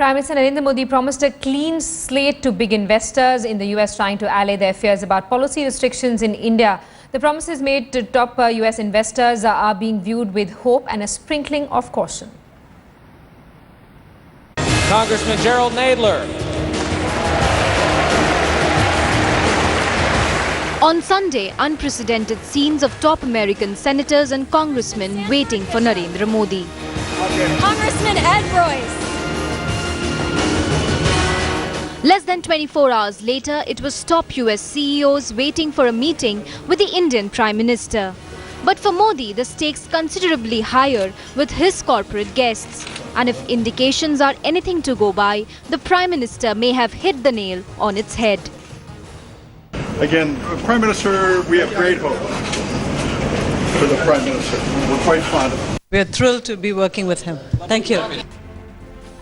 Prime Minister Narendra Modi promised a clean slate to big investors in the US, trying to allay their fears about policy restrictions in India. The promises made to top US investors are being viewed with hope and a sprinkling of caution. Congressman Gerald Nadler. On Sunday, unprecedented scenes of top American senators and congressmen waiting for Narendra Modi. Congressman Ed Royce. Less than 24 hours later, it was top US CEOs waiting for a meeting with the Indian Prime Minister. But for Modi, the stakes considerably higher with his corporate guests. And if indications are anything to go by, the Prime Minister may have hit the nail on its head. Again, Prime Minister, we have great hope for the Prime Minister. We're quite fond of him. We're thrilled to be working with him. Thank you.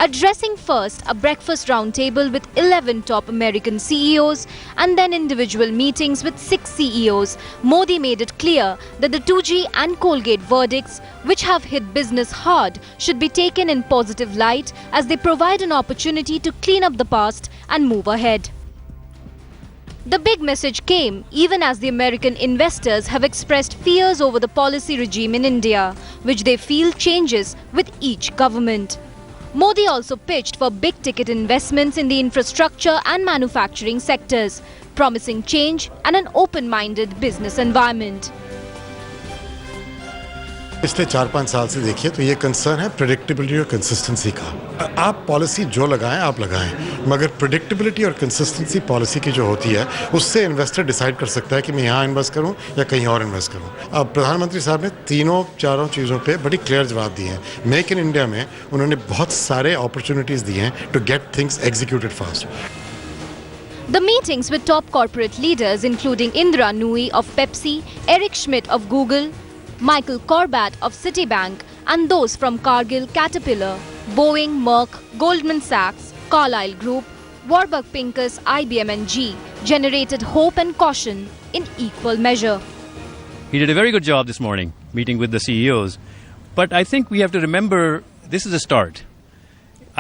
Addressing first a breakfast roundtable with 11 top American CEOs and then individual meetings with 6 CEOs, Modi made it clear that the 2G and Colgate verdicts, which have hit business hard, should be taken in positive light as they provide an opportunity to clean up the past and move ahead. The big message came even as the American investors have expressed fears over the policy regime in India, which they feel changes with each government. Modi also pitched for big-ticket investments in the infrastructure and manufacturing sectors, promising change and an open-minded business environment. पिछले 4-5 साल से देखिए तो ये concern है predictability और consistency का। आप पॉलिसी जो लगाएं आप लगाएं, मगर प्रेडिक्टेबिलिटी और कंसिस्टेंसी पॉलिसी की जो होती है उससे इन्वेस्टर डिसाइड कर सकता है कि मैं यहाँ इन्वेस्ट करूँ या कहीं और इन्वेस्ट करूँ। अब प्रधानमंत्री साहब ने तीनों चीज़ों पे बड़ी क्लियर जवाब दिए हैं। मेक इन इंडिया में उन्होंने बहुत सारे अपॉर्चुनिटीज़ दिए हैं to get things executed fast. The meetings with top corporate leaders including Indra Nooyi of Pepsi, Eric Schmidt of Google, Michael Corbat of Citibank and those from Cargill, Caterpillar, Boeing, Merck, Goldman Sachs, Carlyle Group, Warburg Pincus, IBM and GE generated hope and caution in equal measure. He did a very good job this morning meeting with the CEOs, but I think we have to remember this is a start.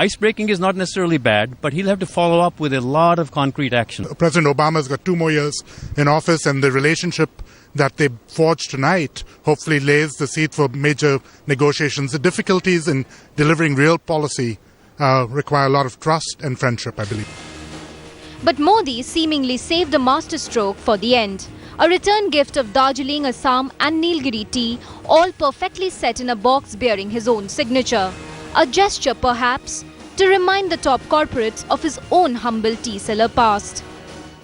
Ice-breaking is not necessarily bad, but he'll have to follow up with a lot of concrete action. President Obama's got 2 more years in office, and the relationship that they forged tonight hopefully lays the seed for major negotiations. The difficulties in delivering real policy require a lot of trust and friendship, I believe. But Modi seemingly saved a masterstroke for the end. A return gift of Darjeeling, Assam and Nilgiri tea, all perfectly set in a box bearing his own signature. A gesture perhaps to remind the top corporates of his own humble tea seller past.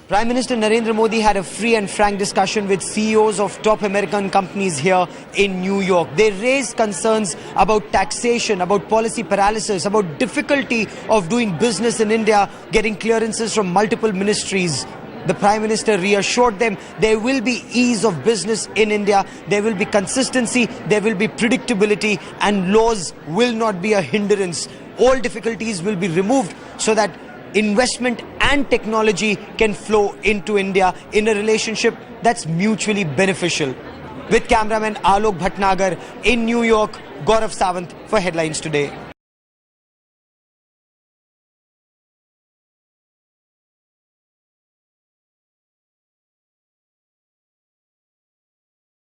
Prime Minister Narendra Modi had a free and frank discussion with CEOs of top American companies here in New York. They raised concerns about taxation, about policy paralysis, about difficulty of doing business in India, getting clearances from multiple ministries. The Prime Minister reassured them there will be ease of business in India, there will be consistency, there will be predictability, and laws will not be a hindrance. All difficulties will be removed so that investment and technology can flow into India in a relationship that's mutually beneficial. With cameraman Alok Bhatnagar in New York, Gaurav Sawant for Headlines Today.